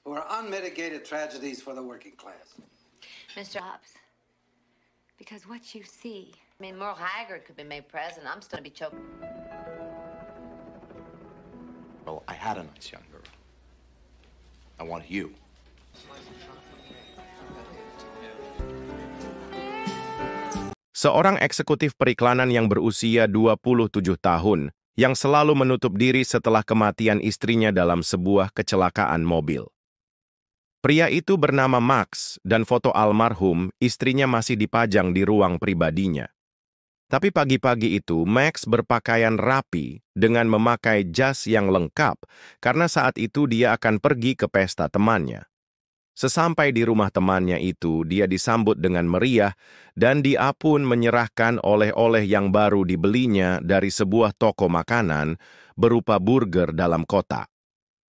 or unmitigated tragedies for the working class. Mr. Hobbs, because what you see... I mean, Merle Haggard could be made president. I'm still going to be choking. Well, I had a nice young girl. I want you. Seorang eksekutif periklanan yang berusia 27 tahun, yang selalu menutup diri setelah kematian istrinya dalam sebuah kecelakaan mobil. Pria itu bernama Max, dan foto almarhum istrinya masih dipajang di ruang pribadinya. Tapi pagi-pagi itu, Max berpakaian rapi dengan memakai jas yang lengkap, karena saat itu dia akan pergi ke pesta temannya. Sesampai di rumah temannya itu, dia disambut dengan meriah, dan dia pun menyerahkan oleh-oleh yang baru dibelinya dari sebuah toko makanan berupa burger dalam kotak.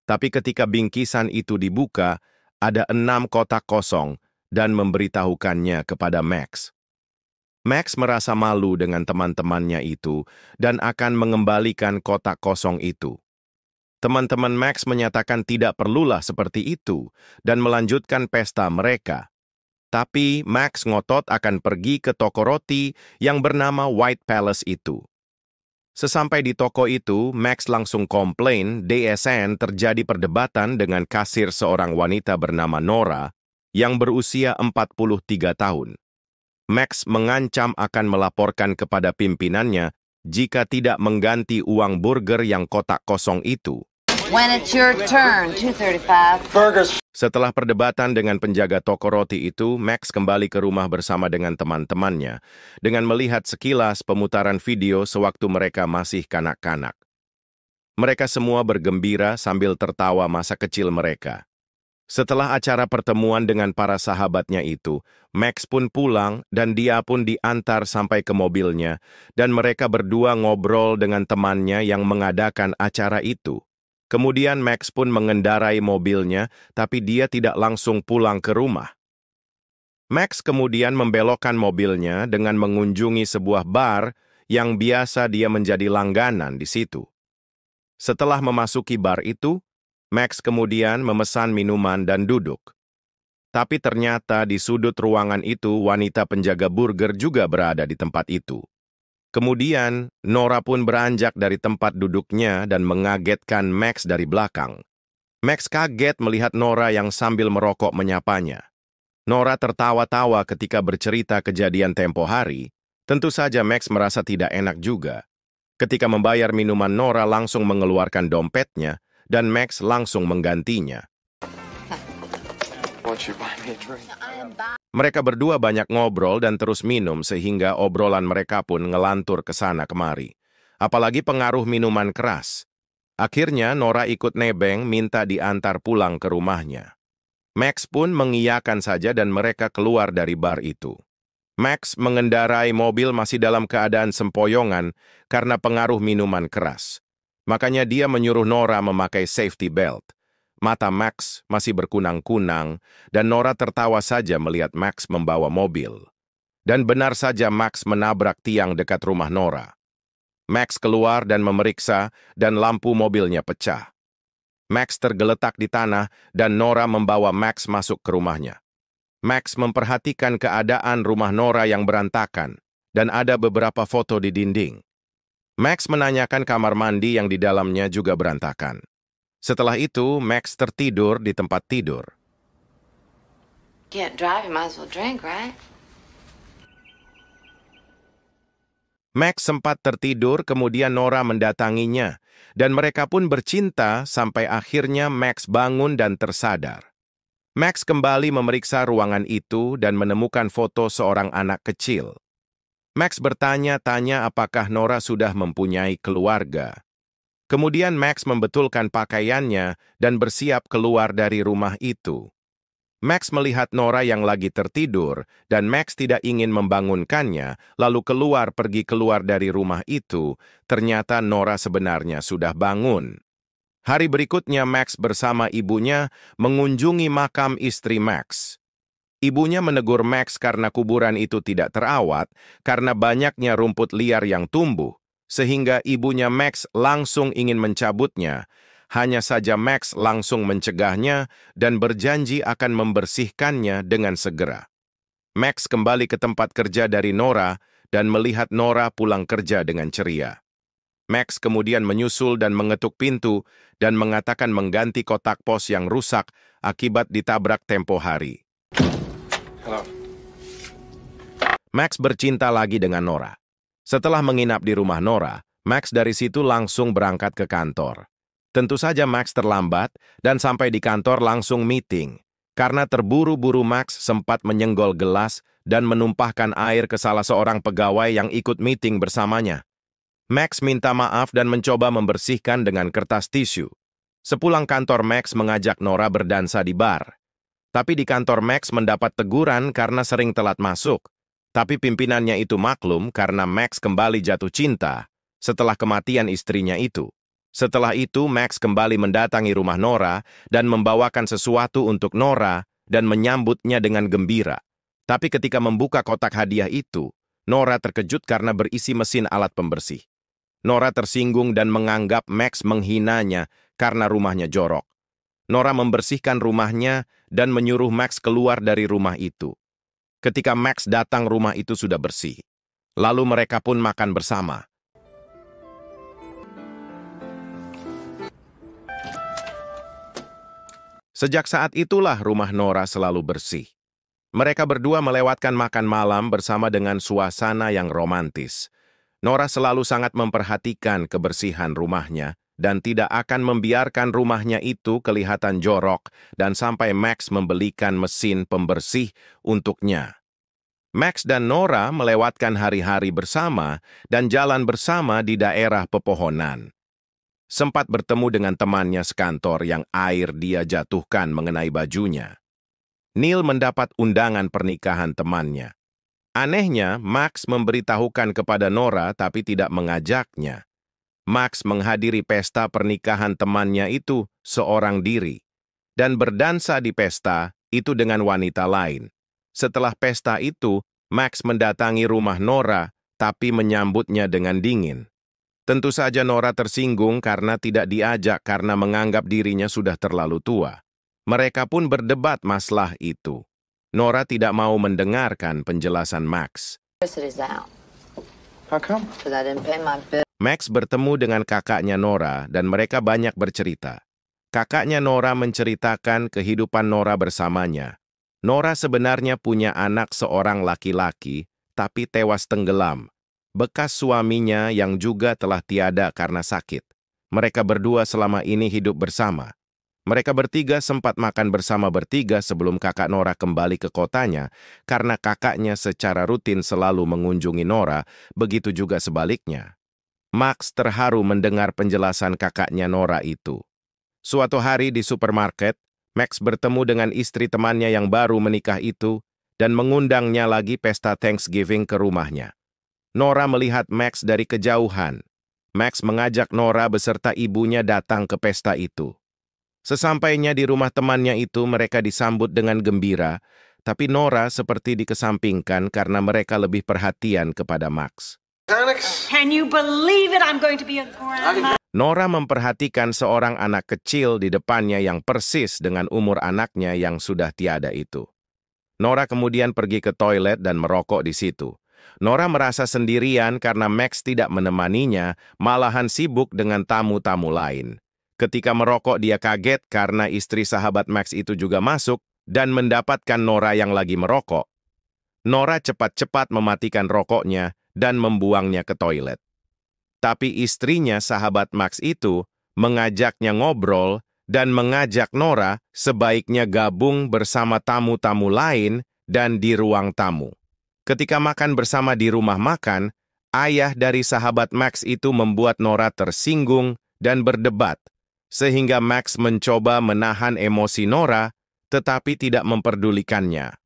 Tapi ketika bingkisan itu dibuka, ada 6 kotak kosong dan memberitahukannya kepada Max. Max merasa malu dengan teman-temannya itu dan akan mengembalikan kotak kosong itu. Teman-teman Max menyatakan tidak perlulah seperti itu dan melanjutkan pesta mereka. Tapi Max ngotot akan pergi ke toko roti yang bernama White Palace itu. Sesampai di toko itu, Max langsung komplain DSN terjadi perdebatan dengan kasir seorang wanita bernama Nora yang berusia 43 tahun. Max mengancam akan melaporkan kepada pimpinannya jika tidak mengganti uang burger yang kotak kosong itu. When it's your turn, 2:35. Burgers. Setelah perdebatan dengan penjaga toko roti itu, Max kembali ke rumah bersama dengan teman-temannya, dengan melihat sekilas pemutaran video sewaktu mereka masih kanak-kanak. Mereka semua bergembira sambil tertawa masa kecil mereka. Setelah acara pertemuan dengan para sahabatnya itu, Max pun pulang dan dia pun diantar sampai ke mobilnya, dan mereka berdua ngobrol dengan temannya yang mengadakan acara itu. Kemudian Max pun mengendarai mobilnya, tapi dia tidak langsung pulang ke rumah. Max kemudian membelokkan mobilnya dengan mengunjungi sebuah bar yang biasa dia menjadi langganan di situ. Setelah memasuki bar itu, Max kemudian memesan minuman dan duduk. Tapi ternyata di sudut ruangan itu wanita penjaga burger juga berada di tempat itu. Kemudian, Nora pun beranjak dari tempat duduknya dan mengagetkan Max dari belakang. Max kaget melihat Nora yang sambil merokok menyapanya. Nora tertawa-tawa ketika bercerita kejadian tempo hari. Tentu saja Max merasa tidak enak juga. Ketika membayar minuman, Nora langsung mengeluarkan dompetnya, dan Max langsung menggantinya. Mereka berdua banyak ngobrol dan terus minum sehingga obrolan mereka pun ngelantur ke sana kemari. Apalagi pengaruh minuman keras. Akhirnya Nora ikut nebeng minta diantar pulang ke rumahnya. Max pun mengiyakan saja dan mereka keluar dari bar itu. Max mengendarai mobil masih dalam keadaan sempoyongan karena pengaruh minuman keras. Makanya dia menyuruh Nora memakai safety belt. Mata Max masih berkunang-kunang, dan Nora tertawa saja melihat Max membawa mobil. Dan benar saja Max menabrak tiang dekat rumah Nora. Max keluar dan memeriksa, dan lampu mobilnya pecah. Max tergeletak di tanah, dan Nora membawa Max masuk ke rumahnya. Max memperhatikan keadaan rumah Nora yang berantakan, dan ada beberapa foto di dinding. Max menanyakan kamar mandi yang di dalamnya juga berantakan. Setelah itu, Max tertidur di tempat tidur. Can't drive, you might as well drink, right? Max sempat tertidur, kemudian Nora mendatanginya, dan mereka pun bercinta sampai akhirnya Max bangun dan tersadar. Max kembali memeriksa ruangan itu dan menemukan foto seorang anak kecil. Max bertanya-tanya apakah Nora sudah mempunyai keluarga. Kemudian Max membetulkan pakaiannya dan bersiap keluar dari rumah itu. Max melihat Nora yang lagi tertidur, dan Max tidak ingin membangunkannya, lalu pergi keluar dari rumah itu. Ternyata Nora sebenarnya sudah bangun. Hari berikutnya Max bersama ibunya mengunjungi makam istri Max. Ibunya menegur Max karena kuburan itu tidak terawat, karena banyaknya rumput liar yang tumbuh. Sehingga ibunya Max langsung ingin mencabutnya. Hanya saja Max langsung mencegahnya dan berjanji akan membersihkannya dengan segera. Max kembali ke tempat kerja dari Nora dan melihat Nora pulang kerja dengan ceria. Max kemudian menyusul dan mengetuk pintu dan mengatakan mengganti kotak pos yang rusak akibat ditabrak tempo hari. Hello. Max bercinta lagi dengan Nora. Setelah menginap di rumah Nora, Max dari situ langsung berangkat ke kantor. Tentu saja Max terlambat dan sampai di kantor langsung meeting. Karena terburu-buru Max sempat menyenggol gelas dan menumpahkan air ke salah seorang pegawai yang ikut meeting bersamanya. Max minta maaf dan mencoba membersihkan dengan kertas tisu. Sepulang kantor, Max mengajak Nora berdansa di bar. Tapi di kantor Max mendapat teguran karena sering telat masuk. Tapi pimpinannya itu maklum karena Max kembali jatuh cinta setelah kematian istrinya itu. Setelah itu, Max kembali mendatangi rumah Nora dan membawakan sesuatu untuk Nora dan menyambutnya dengan gembira. Tapi ketika membuka kotak hadiah itu, Nora terkejut karena berisi mesin alat pembersih. Nora tersinggung dan menganggap Max menghinanya karena rumahnya jorok. Nora membersihkan rumahnya dan menyuruh Max keluar dari rumah itu. Ketika Max datang, rumah itu sudah bersih. Lalu mereka pun makan bersama. Sejak saat itulah rumah Nora selalu bersih. Mereka berdua melewatkan makan malam bersama dengan suasana yang romantis. Nora selalu sangat memperhatikan kebersihan rumahnya dan tidak akan membiarkan rumahnya itu kelihatan jorok dan sampai Max membelikan mesin pembersih untuknya. Max dan Nora melewatkan hari-hari bersama dan jalan bersama di daerah pepohonan. Sempat bertemu dengan temannya sekantor yang air dia jatuhkan mengenai bajunya. Neil mendapat undangan pernikahan temannya. Anehnya, Max memberitahukan kepada Nora tapi tidak mengajaknya. Max menghadiri pesta pernikahan temannya itu seorang diri dan berdansa di pesta itu dengan wanita lain. Setelah pesta itu, Max mendatangi rumah Nora tapi menyambutnya dengan dingin. Tentu saja Nora tersinggung karena tidak diajak karena menganggap dirinya sudah terlalu tua. Mereka pun berdebat masalah itu. Nora tidak mau mendengarkan penjelasan Max. How come? Max bertemu dengan kakaknya Nora dan mereka banyak bercerita. Kakaknya Nora menceritakan kehidupan Nora bersamanya. Nora sebenarnya punya anak seorang laki-laki, tapi tewas tenggelam. Bekas suaminya yang juga telah tiada karena sakit. Mereka berdua selama ini hidup bersama. Mereka bertiga sempat makan bersama bertiga sebelum kakak Nora kembali ke kotanya karena kakaknya secara rutin selalu mengunjungi Nora, begitu juga sebaliknya. Max terharu mendengar penjelasan kakaknya Nora itu. Suatu hari di supermarket, Max bertemu dengan istri temannya yang baru menikah itu dan mengundangnya lagi pesta Thanksgiving ke rumahnya. Nora melihat Max dari kejauhan. Max mengajak Nora beserta ibunya datang ke pesta itu. Sesampainya di rumah temannya itu, mereka disambut dengan gembira, tapi Nora seperti dikesampingkan karena mereka lebih perhatian kepada Max. Can you believe it? I'm going to be a grandma. Nora memperhatikan seorang anak kecil di depannya yang persis dengan umur anaknya yang sudah tiada itu. Nora kemudian pergi ke toilet dan merokok di situ. Nora merasa sendirian karena Max tidak menemaninya, malahan sibuk dengan tamu-tamu lain. Ketika merokok, dia kaget karena istri sahabat Max itu juga masuk dan mendapatkan Nora yang lagi merokok. Nora cepat-cepat mematikan rokoknya dan membuangnya ke toilet. Tapi istrinya sahabat Max itu mengajaknya ngobrol dan mengajak Nora sebaiknya gabung bersama tamu-tamu lain dan di ruang tamu. Ketika makan bersama di rumah makan, ayah dari sahabat Max itu membuat Nora tersinggung dan berdebat, sehingga Max mencoba menahan emosi Nora, tetapi tidak memperdulikannya.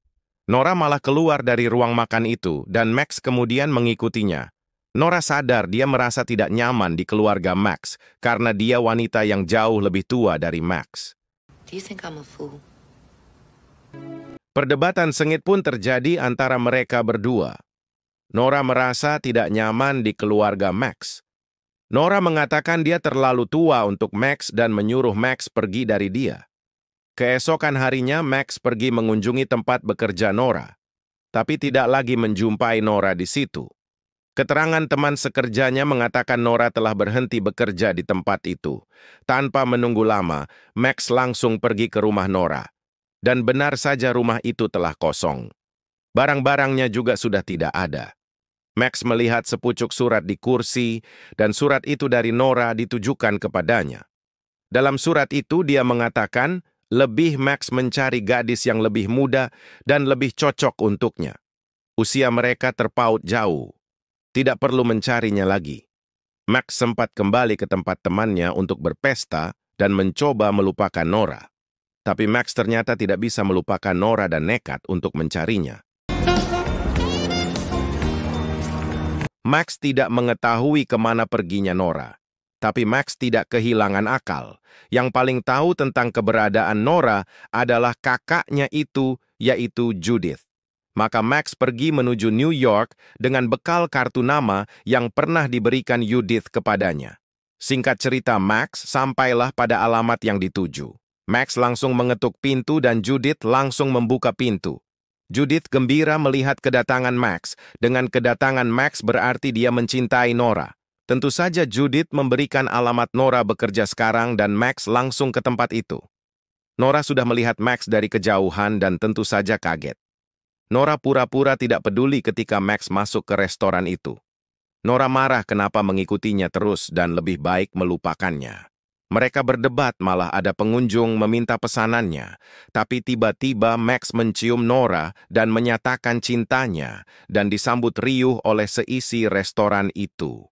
Nora malah keluar dari ruang makan itu, dan Max kemudian mengikutinya. Nora sadar dia merasa tidak nyaman di keluarga Max, karena dia wanita yang jauh lebih tua dari Max. Do you think I'm a fool? Perdebatan sengit pun terjadi antara mereka berdua. Nora merasa tidak nyaman di keluarga Max. Nora mengatakan dia terlalu tua untuk Max dan menyuruh Max pergi dari dia. Keesokan harinya, Max pergi mengunjungi tempat bekerja Nora, tapi tidak lagi menjumpai Nora di situ. Keterangan teman sekerjanya mengatakan Nora telah berhenti bekerja di tempat itu. Tanpa menunggu lama, Max langsung pergi ke rumah Nora. Dan benar saja rumah itu telah kosong. Barang-barangnya juga sudah tidak ada. Max melihat sepucuk surat di kursi, dan surat itu dari Nora ditujukan kepadanya. Dalam surat itu dia mengatakan, lebih Max mencari gadis yang lebih muda dan lebih cocok untuknya. Usia mereka terpaut jauh. Tidak perlu mencarinya lagi. Max sempat kembali ke tempat temannya untuk berpesta dan mencoba melupakan Nora. Tapi Max ternyata tidak bisa melupakan Nora dan nekat untuk mencarinya. Max tidak mengetahui kemana perginya Nora. Tapi Max tidak kehilangan akal. Yang paling tahu tentang keberadaan Nora adalah kakaknya itu, yaitu Judith. Maka Max pergi menuju New York dengan bekal kartu nama yang pernah diberikan Judith kepadanya. Singkat cerita, Max sampailah pada alamat yang dituju. Max langsung mengetuk pintu dan Judith langsung membuka pintu. Judith gembira melihat kedatangan Max. Dengan kedatangan Max berarti dia mencintai Nora. Tentu saja Judith memberikan alamat Nora bekerja sekarang dan Max langsung ke tempat itu. Nora sudah melihat Max dari kejauhan dan tentu saja kaget. Nora pura-pura tidak peduli ketika Max masuk ke restoran itu. Nora marah kenapa mengikutinya terus dan lebih baik melupakannya. Mereka berdebat, malah ada pengunjung meminta pesanannya. Tapi tiba-tiba Max mencium Nora dan menyatakan cintanya dan disambut riuh oleh seisi restoran itu.